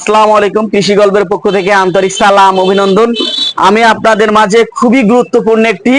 আসসালামু আলাইকুম। কৃষি গল্পের পক্ষ থেকে আন্তরিক সালাম অভিনন্দন। আমি আপনাদের মাঝে খুবই গুরুত্বপূর্ণ একটি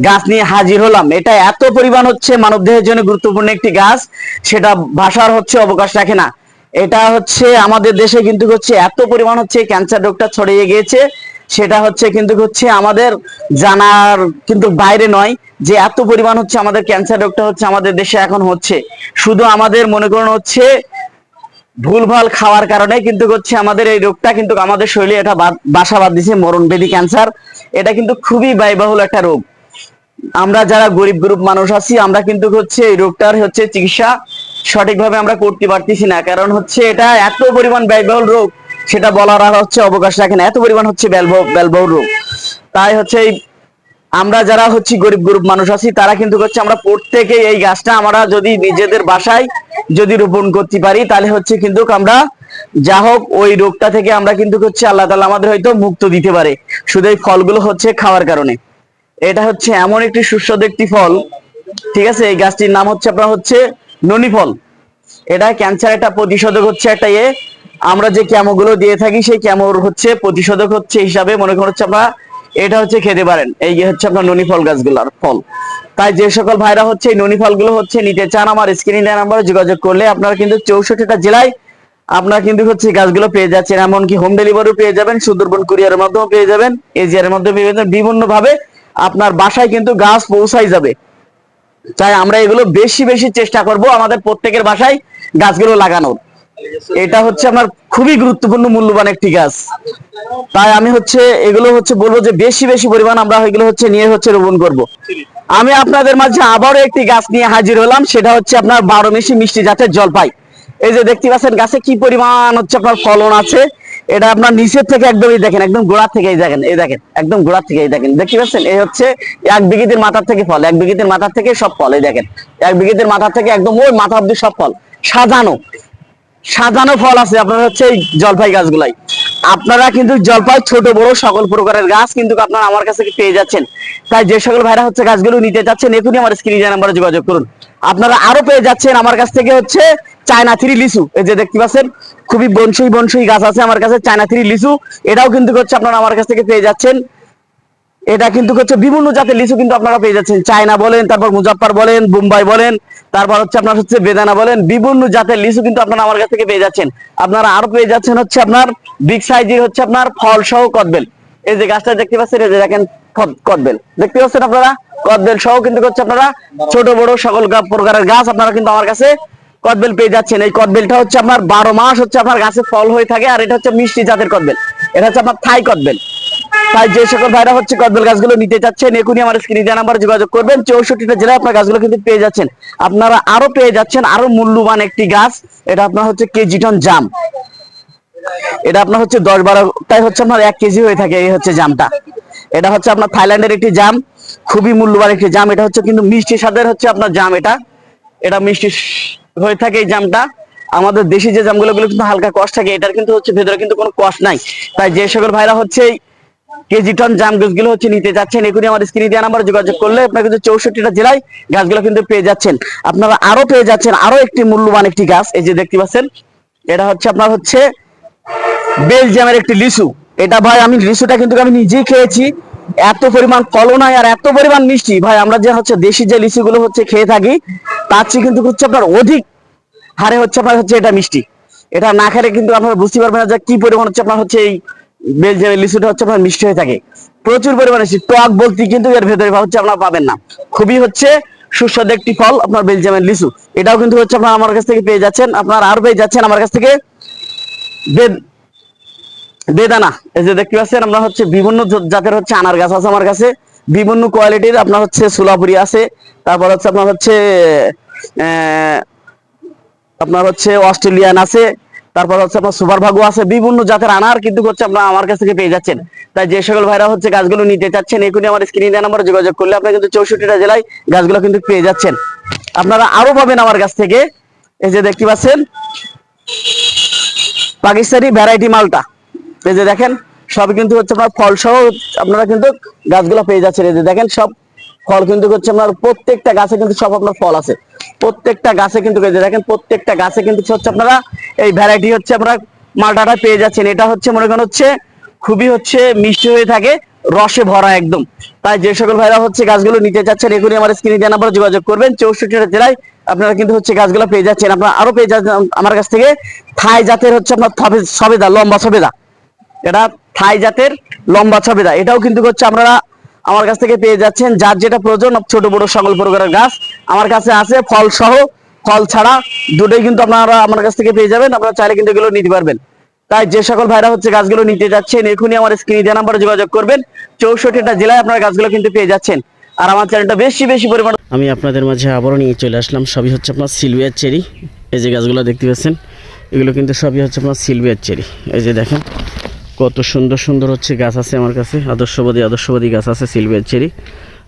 গাছ নিয়ে হাজির হলাম। এটা এত পরিমাণ হচ্ছে মানবদেহের জন্য গুরুত্বপূর্ণ একটি গাছ, সেটা ভাষার হচ্ছে অবকাশ রাখে না। এটা হচ্ছে আমাদের দেশে কিন্তু হচ্ছে এত পরিমাণ হচ্ছে ক্যান্সার রোগটা ছড়িয়ে গিয়েছে, সেটা হচ্ছে কিন্তু হচ্ছে আমাদের জানার কিন্তু বাইরে নয়, যে এত পরিমাণ হচ্ছে আমাদের ক্যান্সার রোগটা হচ্ছে আমাদের দেশে এখন হচ্ছে। শুধু আমাদের মনে করুন হচ্ছে ভুলভাল খাওয়ার কারণে কিন্তু হচ্ছে আমাদের এই রোগটা কিন্তু আমাদের শরীরে এটা বাসা বাঁধ দিছে, মরণ ব্যাধি ক্যান্সার। এটা কিন্তু খুবই ব্যয়বহুল একটা রোগ। আমরা যারা গরিব গ্রুপ মানুষ আছি, আমরা কিন্তু হচ্ছে এই রোগটার হচ্ছে চিকিৎসা সঠিকভাবে আমরা করতে পারতেছি না, কারণ হচ্ছে এটা এত পরিমাণ ব্যয়বহুল রোগ, সেটা বলার আর হচ্ছে অবকাশ রাখে না। এত পরিমাণ হচ্ছে ব্যয়বহুল রোগ। তাই হচ্ছে আমরা যারা হচ্ছে গরিব গ্রুপ মানুষ আছি, তারা কিন্তু হচ্ছে আমরা প্রত্যেকে এই গাছটা আমরা যদি নিজেদের বাসায় যদি রোপণ করতে পারি, তাহলে হচ্ছে কিন্তু আমরা যা হোক ওই রোগটা থেকে আমরা কিন্তু হচ্ছে আল্লাহ তাআলা আমাদের হয়তো মুক্ত দিতে পারে, শুধু এই ফলগুলো হচ্ছে খাওয়ার কারণে। এটা হচ্ছে এমন একটি সুস্বাদু একটি ফল, ঠিক আছে। এই গাছটির নাম হচ্ছে আপনার হচ্ছে ননি ফল। এটা ক্যান্সার একটা প্রতিষেধক হচ্ছে একটা আমরা যে ক্যামোগুলো দিয়ে থাকি, সেই ক্যামোর হচ্ছে প্রতিষেধক হচ্ছে হিসাবে মনে করেন হচ্ছে আমরা এটা হচ্ছে খেতে পারেন। এই হচ্ছে আপনার ননি ফল গাছগুলোর ফল। তাই যে সকল ভাইরা হচ্ছে এই ননি ফলগুলো হচ্ছে নিতে চান, আমার স্ক্রিনে দেওয়া নাম্বারে যোগাযোগ করলে আপনারা কিন্তু 64টা জেলায় আপনারা কিন্তু হচ্ছে গাছগুলো পেয়ে যাচ্ছেন। এমনকি হোম ডেলিভারিও পেয়ে যাবেন, সুন্দরবন কুরিয়ারের মাধ্যমে পেয়ে যাবেন, এজিআর মাধ্যমে পেয়ে যাবেন। বিভিন্ন ভাবে আপনার বাসায় কিন্তু গাছ পৌঁছাই যাবে। তাই আমরা এগুলো বেশি বেশি চেষ্টা করব আমাদের প্রত্যেকের বাসায় গাছগুলো লাগানোর। এটা হচ্ছে আমার খুবই গুরুত্বপূর্ণ মূল্যবান একটি গাছ। তাই আমি হচ্ছে এগুলো হচ্ছে বলবো যে বেশি বেশি পরিমাণ আমরা এগুলো হচ্ছে নিয়ে হচ্ছে রোপণ করব। আমি আপনাদের মাঝে আবারও একটি গাছ নিয়ে হাজির হলাম, সেটা হচ্ছে আপনার 12 মিষ্টি জাতের জলপাই। এই যে দেখতে পাচ্ছেন গাছে কি পরিমাণ হচ্ছে আপনার ফলন আছে। এটা আপনার নিচের থেকে একদমই দেখেন, একদম গোড়া থেকে দেখেন, এই দেখেন একদম গোড়া থেকে দেখেন, দেখতে পাচ্ছেন। এই হচ্ছে 1 বিঘিতের মাথার থেকে ফল, 1 বিঘিতের মাথার থেকে সব ফল, এই দেখেন 1 বিঘিতের মাথার থেকে একদম ওই মাথা অব্দি সব ফল, সাজানো সাজানো ফল আছে আপনার হচ্ছে এই জলপাই গাছগুলাই। আপনারা কিন্তু জলপাই ছোট বড় সকল প্রকারের গাছ কিন্তু আপনারা আমার কাছে পেয়ে যাচ্ছেন। তাই যে সকল ভাইরা হচ্ছে গাছগুলো নিতে চাচ্ছেন, এখনই আমার স্ক্রিনে নাম্বারে যোগাযোগ করুন। আপনারা আরো পেয়ে যাচ্ছেন আমার কাছ থেকে হচ্ছে চায়না থ্রি লিচু। এই যে দেখতে পাচ্ছেন খুবই বনসই বনসই গাছ আছে আমার কাছে, চায়না থ্রি লিচু। এটাও কিন্তু হচ্ছে আপনারা আমার কাছ থেকে পেয়ে যাচ্ছেন। এটা কিন্তু হচ্ছে বিভিন্ন জাতের লিচু কিন্তু আপনারা পেয়ে যাচ্ছেন। চায়না বলেন, তারপর মুজাফফর বলেন, বোম্বাই বলেন, তারপর হচ্ছে আপনার হচ্ছে বেদানা বলেন, বিভিন্ন জাতের লিচু কিন্তু আপনারা আমার কাছ থেকে পেয়ে যাচ্ছেন। আপনারা আরো পেয়ে যাচ্ছেন হচ্ছে আপনার বিগ সাইজের হচ্ছে আপনার ফল সহ কদবেল। এই যে গাছটা দেখতে পাচ্ছেন, এই যে দেখেন কদবেল দেখতে পাচ্ছেন আপনারা, কদবেল সহ কিন্তু হচ্ছে আপনারা ছোট বড় সকল প্রকারের গাছ আপনারা কিন্তু আমার কাছে কদবেল পেয়ে যাচ্ছেন। এই কদবেলটা হচ্ছে আপনার 12 মাস হচ্ছে আপনার গাছে ফল হয়ে থাকে, আর এটা হচ্ছে মিষ্টি জাতের কদবেল। এটা হচ্ছে আপনার থাই কদবেল। তাই যে সকল ভাইরা হচ্ছে কদবেল গাছগুলো নিতে চাচ্ছেন, এখনই আমার স্ক্রিনে দেওয়া নাম্বারে যোগাযোগ করবেন। 64টা জেলায় আপনার গাছগুলো কিন্তু পেয়ে যাচ্ছেন। আপনারা আরো পেয়ে যাচ্ছেন আরো মূল্যবান একটি গাছ, এটা আপনার হচ্ছে কেজিটন জাম। এটা আপনার হচ্ছে 10-12টাই হচ্ছে আপনার 1 কেজি হয়ে থাকে। এই হচ্ছে জামটা, এটা হচ্ছে আপনার থাইল্যান্ডের একটি জাম, খুবই মূল্যবান একটি জাম। এটা হচ্ছে কিন্তু মিষ্টি স্বাদের হচ্ছে আপনার জাম। এটা এটা মিষ্টি হয়ে থাকে এই জামটা। আমাদের দেশি যে জামগুলো কিন্তু হালকা কষ থাকে, এটার কিন্তু হচ্ছে ভেতরে কিন্তু কোনো কষ নাই। তাই যে সকল ভাইরা হচ্ছে কেজিটন জাম গাছগুলো হচ্ছে নিতে যাচ্ছেন, এখনই আমার স্ক্রিনে দেওয়া নাম্বারে যোগাযোগ করলে আপনারা কিন্তু 64টা জেলায় গাছগুলো কিন্তু পেয়ে যাচ্ছেন। আপনারা আরো পেয়ে যাচ্ছেন আরো একটি মূল্যবান একটি গাছ, এই যে দেখতে পাচ্ছেন। এটা হচ্ছে আপনার হচ্ছে বেলজিয়ামের একটি লিচু। এটা ভাই আমি লিচুটা কিন্তু আমি নিজেই খেয়েছি। এত পরিমাণ ফলন হয় আর এত পরিমাণ মিষ্টি ভাই, আমরা যে হচ্ছে দেশি যে লিচুগুলো হচ্ছে খেয়ে থাকি, তার চেয়ে কিন্তু হচ্ছে আপনার অধিক হারে হচ্ছে আপনার হচ্ছে এটা মিষ্টি। এটা না খেলে কিন্তু আপনারা বুঝতে পারবেন না যে কি পরিমাণ হচ্ছে আপনার হচ্ছে এই বেলজিয়ামের লিচুটা হচ্ছে আপনার মিষ্টি হয়ে থাকে, প্রচুর পরিমাণে টক বলতে কিন্তু এর ভেতরে হচ্ছে আপনারা পাবেন না। খুবই হচ্ছে সুস্বাদু একটি ফল আপনার বেলজিয়ামের লিচু। এটাও কিন্তু হচ্ছে আপনারা আমার কাছ থেকে পেয়ে যাচ্ছেন। আপনারা আর পেয়ে যাচ্ছেন আমার কাছ থেকে বেদানা। এই যে দেখতে পাচ্ছেন আমরা হচ্ছে বিভিন্ন জাতের হচ্ছে আনার গাছ আছে আমার কাছে, বিভিন্ন কোয়ালিটির। আপনার হচ্ছে সোলাপুরি আছে, তারপর হচ্ছে আপনার হচ্ছে আপনার হচ্ছে অস্ট্রেলিয়ান আছে, তারপর হচ্ছে আপনার সুপার ভাগো আছে। বিভিন্ন জাতের আনার কিন্তু হচ্ছে আপনারা আমার কাছ থেকে পেয়ে যাচ্ছেন। তাই যে সকল ভাইরা হচ্ছে গাছগুলো নিতে চাচ্ছেন, এখনই আমার স্ক্রিনে দেওয়া নাম্বারে যোগাযোগ করলে আপনারা কিন্তু 64টা জেলায় গাছগুলো কিন্তু পেয়ে যাচ্ছেন। আপনারা আরো পাবেন আমার কাছ থেকে। এই যে দেখতে পাচ্ছেন পাকিস্তানি ভ্যারাইটি মালটা। এই যে দেখেন সব কিন্তু হচ্ছে আপনার ফল সহ আপনারা কিন্তু গাছগুলো পেয়ে যাচ্ছেন। এই যে দেখেন সব ফল কিন্তু হচ্ছে আপনার প্রত্যেকটা গাছে কিন্তু সব আপনার ফল আছে, প্রত্যেকটা গাছে কিন্তু এই যে দেখেন প্রত্যেকটা গাছে কিন্তু হচ্ছে আপনারা এই ভ্যারাইটি হচ্ছে আপনারা মালটাটা পেয়ে যাচ্ছেন। এটা হচ্ছে মনে করেন হচ্ছে খুবই হচ্ছে মিষ্টি হয়ে থাকে, রসে ভরা একদম। তাই যে সকল ভাইরা হচ্ছে গাছগুলো নিতে চাচ্ছেন এখনই আমার স্ক্রিনে দেওয়া নাম্বারে যোগাযোগ করবেন। 64টা জেলায় আপনারা কিন্তু হচ্ছে গাছগুলো পেয়ে যাচ্ছেন। আপনারা আরো পেয়ে যাচ্ছেন আমার কাছ থেকে থাই জাতের হচ্ছে আপনার সবেদা, লম্বা সবেদা। এটা থাই জাতের লম্বা সবেদা, এটাও কিন্তু হচ্ছে আপনারা আমার কাছ থেকে পেয়ে যাচ্ছেন। যার যেটা প্রয়োজন ছোট বড় সকল প্রকারের গাছ আমার কাছে আছে, ফল সহ ফল ছাড়া দুটোই কিন্তু আপনারা আমার কাছ থেকে পেয়ে যাবেন। আপনারা চাইলে কিন্তু এগুলো নিতে পারবেন। তাই যে সকল ভাইরা হচ্ছে গাছগুলো নিতে যাচ্ছেন এখনই আমার স্ক্রিনে দেওয়া নাম্বারে যোগাযোগ করবেন। 64টা জেলায় আপনারা গাছগুলো কিন্তু পেয়ে যাচ্ছেন। আর আমার চ্যানেলটা বেশি বেশি পরিমাণ আমি আপনাদের মাঝে আবারও নিয়ে চলে আসলাম। সবই হচ্ছে আপনার সিলভিয়ার চেরি। এই যে গাছগুলো দেখতে পাচ্ছেন এগুলো কিন্তু সবই হচ্ছে আপনার সিলভিয়ার চেরি। এই যে দেখেন কত সুন্দর সুন্দর হচ্ছে গাছ আছে আমার কাছে, আদর্শবাদী গাছ আছে সিলভিয়ার চেরি।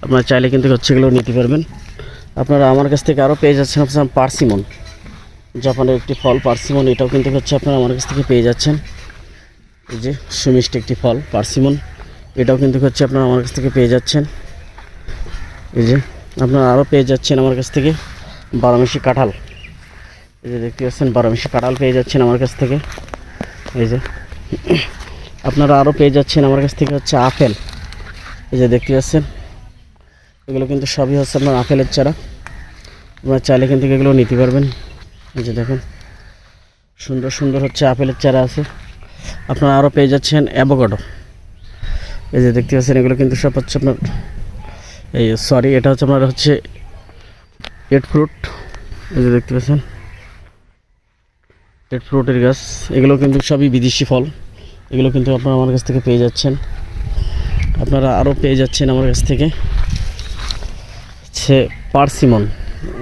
আপনারা চাইলে কিন্তু হচ্ছে এগুলো নিতে পারবেন। আপনারা আমার কাছ থেকে আরও পেয়ে যাচ্ছেন আপনার পার্সিমন, জাপানের একটি ফল পার্সিমন। এটাও কিন্তু হচ্ছে আপনারা আমার কাছ থেকে পেয়ে যাচ্ছেন। এই যে সুমিষ্ট একটি ফল পার্সিমন, এটাও কিন্তু হচ্ছে আপনারা আমার কাছ থেকে পেয়ে যাচ্ছেন। এই যে আপনারা আরও পেয়ে যাচ্ছেন আমার কাছ থেকে বারোমেশি কাঁঠাল। এই যে দেখতে পাচ্ছেন বারোমেশি কাঁঠাল পেয়ে যাচ্ছেন আমার কাছ থেকে। এই যে আপনারা আরও পেয়ে যাচ্ছেন আমার কাছ থেকে হচ্ছে আপেল। এই যে দেখতে পাচ্ছেন এগুলো কিন্তু সবই হচ্ছে আপনার আপেলের চারা। আপনারা চাইলে কিন্তু এগুলো নিতে পারবেন। এই যে দেখেন সুন্দর সুন্দর হচ্ছে আপেলের চারা আছে। আপনারা আরও পেয়ে যাচ্ছেন অ্যাভোকাডো। এই যে দেখতে পাচ্ছেন এগুলো কিন্তু সব হচ্ছে আপনার এটা হচ্ছে আপনার হচ্ছে রেড ফ্রুট। এই যে দেখতে পাচ্ছেন রেড ফ্রুটের গাছ, এগুলো কিন্তু সবই বিদেশি ফল। এগুলো কিন্তু আপনারা আমার কাছ থেকে পেয়ে যাচ্ছেন। আপনারা আরও পেয়ে যাচ্ছেন আমার কাছ থেকে হচ্ছে পার্সিমন।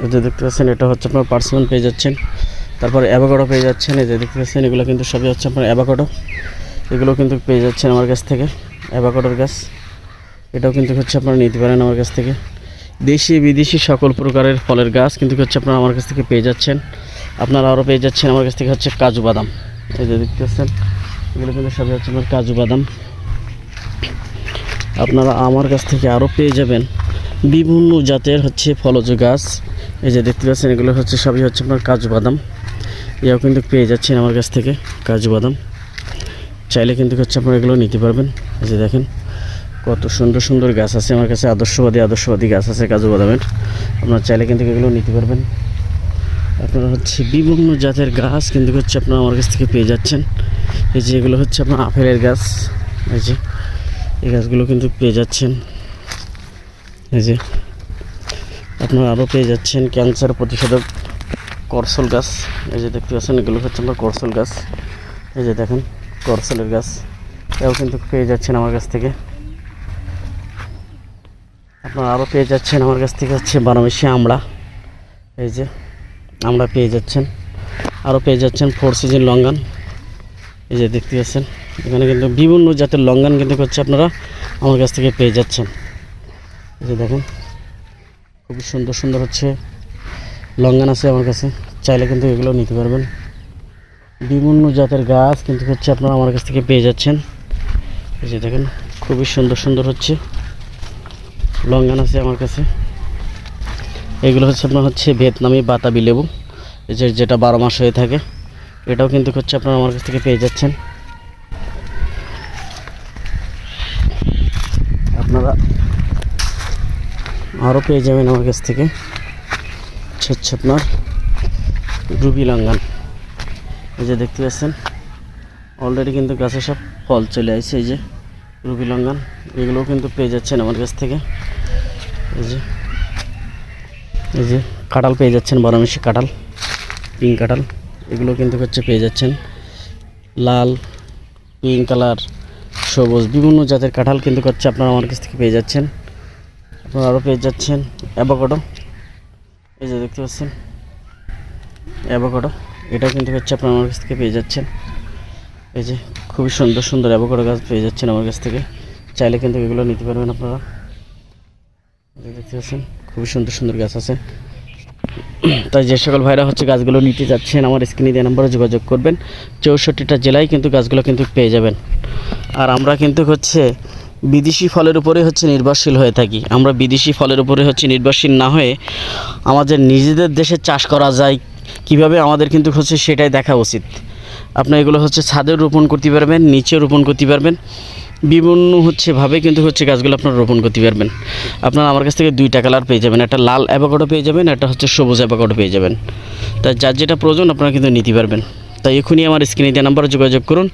এই যে দেখতে পাচ্ছেন এটা হচ্ছে আপনার পার্সিমন পেয়ে যাচ্ছেন। তারপর অ্যাভোকাডো পেয়ে যাচ্ছেন। এই যে দেখতে পাচ্ছেন এগুলো কিন্তু সবই হচ্ছে আপনার অ্যাভোকাডো। এগুলো কিন্তু পেয়ে যাচ্ছেন আমার কাছ থেকে অ্যাভোকাডোর গাছ। এটাও কিন্তু হচ্ছে আপনারা নিতে পারেন আমার কাছ থেকে। দেশি বিদেশি সকল প্রকারের ফলের গাছ কিন্তু হচ্ছে আপনারা আমার কাছ থেকে পেয়ে যাচ্ছেন। আপনারা আরও পেয়ে যাচ্ছেন আমার কাছ থেকে হচ্ছে কাজু বাদাম। এই যে দেখতে পাচ্ছেন এগুলো কিন্তু সবই হচ্ছে আমার কাজু বাদাম। আপনারা আমার কাছ থেকে আরও পেয়ে যাবেন বিভিন্ন জাতের হচ্ছে ফলজ গাছ। এই যে দেখতে পাচ্ছেন এগুলো হচ্ছে সবই হচ্ছে আপনার কাজু বাদাম। এও কিন্তু পেয়ে যাচ্ছেন আমার কাছ থেকে কাজু বাদাম। চাইলে কিন্তু হচ্ছে আপনারা এগুলো নিতে পারবেন। এই যে দেখেন কত সুন্দর সুন্দর গাছ আছে আমার কাছে, আদর্শবাদী গাছ আছে কাজু বাদামের। আপনারা চাইলে কিন্তু এগুলো নিতে পারবেন। আপনারা হচ্ছে বিভিন্ন জাতের গাছ কিন্তু হচ্ছে আপনারা আমার কাছ থেকে পেয়ে যাচ্ছেন। এই যে এগুলো হচ্ছে আপনার আপেলের গাছ। এই যে এই গাছগুলো কিন্তু পেয়ে যাচ্ছেন। এই যে আপনারা আরও পেয়ে যাচ্ছেন ক্যান্সার প্রতিষেধক করসল গাছ। এই যে দেখতে পাচ্ছেন এগুলো হচ্ছে আপনার করসল গাছ। এই যে দেখেন করসলের গাছ, এও কিন্তু পেয়ে যাচ্ছেন আমার কাছ থেকে। আপনারা আরও পেয়ে যাচ্ছেন আমার কাছ থেকে হচ্ছে বারোমেশি আমড়া। এই যে আমড়া পেয়ে যাচ্ছেন। আরও পেয়ে যাচ্ছেন 4 সিজন লঙ্গান। এই যে দেখতে পাচ্ছেন এখানে কিন্তু বিভিন্ন জাতের লঙ্গান কিন্তু হচ্ছে আপনারা আমার কাছ থেকে পেয়ে যাচ্ছেন। এই যে দেখেন খুবই সুন্দর সুন্দর হচ্ছে লঙ্গান আছে আমার কাছে, চাইলে কিন্তু এগুলো নিতে পারবেন। বিভিন্ন জাতের গাছ কিন্তু হচ্ছে আপনারা আমার কাছ থেকে পেয়ে যাচ্ছেন। এই যে দেখেন খুবই সুন্দর সুন্দর হচ্ছে লঙ্গান আছে আমার কাছে। এগুলো হচ্ছে আপনার হচ্ছে ভিয়েতনামি বাতাবি লেবু, যেটা 12 মাস হয়ে থাকে। এটাও কিন্তু হচ্ছে আপনারা আমার কাছ থেকে পেয়ে যাচ্ছেন। আপনারা আরও পেয়ে যাবেন আমার কাছ থেকে হচ্ছে আপনার রুবি লঙ্গান। এই যে দেখতে পাচ্ছেন অলরেডি কিন্তু গাছে সব ফল চলে আসছে। এই যে রুবি লঙ্গান, এগুলোও কিন্তু পেয়ে যাচ্ছেন আমার কাছ থেকে। এই যে কাঁঠাল পেয়ে যাচ্ছেন, বারোমেশি কাঁঠাল, পিঙ্ক কাঁঠাল, এগুলো কিন্তু হচ্ছে পেয়ে যাচ্ছেন। লাল, পিঙ্ক কালার, সবুজ বিভিন্ন জাতের কাঁঠাল কিন্তু হচ্ছে আপনারা আমার কাছ থেকে পেয়ে যাচ্ছেন। আপনারা আরও পেয়ে যাচ্ছেন অ্যাভোকাডো। এই যে দেখতে পাচ্ছেন অ্যাভোকাডো, এটাও কিন্তু হচ্ছে আপনারা আমার কাছ থেকে পেয়ে যাচ্ছেন। এই যে খুবই সুন্দর সুন্দর অ্যাভোকাডো গাছ পেয়ে যাচ্ছেন আমার কাছ থেকে, চাইলে কিন্তু এগুলো নিতে পারবেন আপনারা। দেখতে পাচ্ছেন খুবই সুন্দর সুন্দর গাছ আছে। তাই যে সকল ভাইরা হচ্ছে গাছগুলো নিতে যাচ্ছেন আমার স্ক্রিনে দেওয়া নম্বরে যোগাযোগ করবেন। 64টা জেলায় কিন্তু গাছগুলো কিন্তু পেয়ে যাবেন। আর আমরা কিন্তু হচ্ছে বিদেশি ফলের উপরে হচ্ছে নির্ভরশীল হয়ে থাকি। আমরা বিদেশি ফলের উপরে হচ্ছে নির্ভরশীল না হয়ে আমাদের নিজেদের দেশে চাষ করা যায় কিভাবে, আমাদের কিন্তু হচ্ছে সেটাই দেখা উচিত। আপনার এগুলো হচ্ছে ছাদে রোপণ করতে পারবেন, নিচে রোপণ করতে পারবেন, বিভিন্ন ভাবে কিন্তু গাছগুলো আপনারা রোপণ করতে পারবেন। আপনারা আমার কাছ থেকে 2টা কালার পেয়ে যাবেন, একটা লাল অ্যাভোকাডো পেয়ে যাবেন, একটা হচ্ছে সবুজ অ্যাভোকাডো পেয়ে যাবেন। তাই যার যেটা প্রয়োজন আপনারা কিন্তু নিতে পারবেন। তাই এখনই আমার স্ক্রিনে দেওয়া নাম্বারে যোগাযোগ করুন।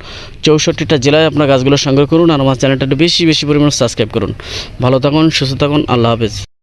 64টা জেলায় আপনার গাছগুলো সংগ্রহ করুন আর আমার চ্যানেলটা একটু বেশি বেশি পরিমাণে সাবস্ক্রাইব করুন। ভালো থাকুন, সুস্থ থাকুন, আল্লাহ হাফেজ।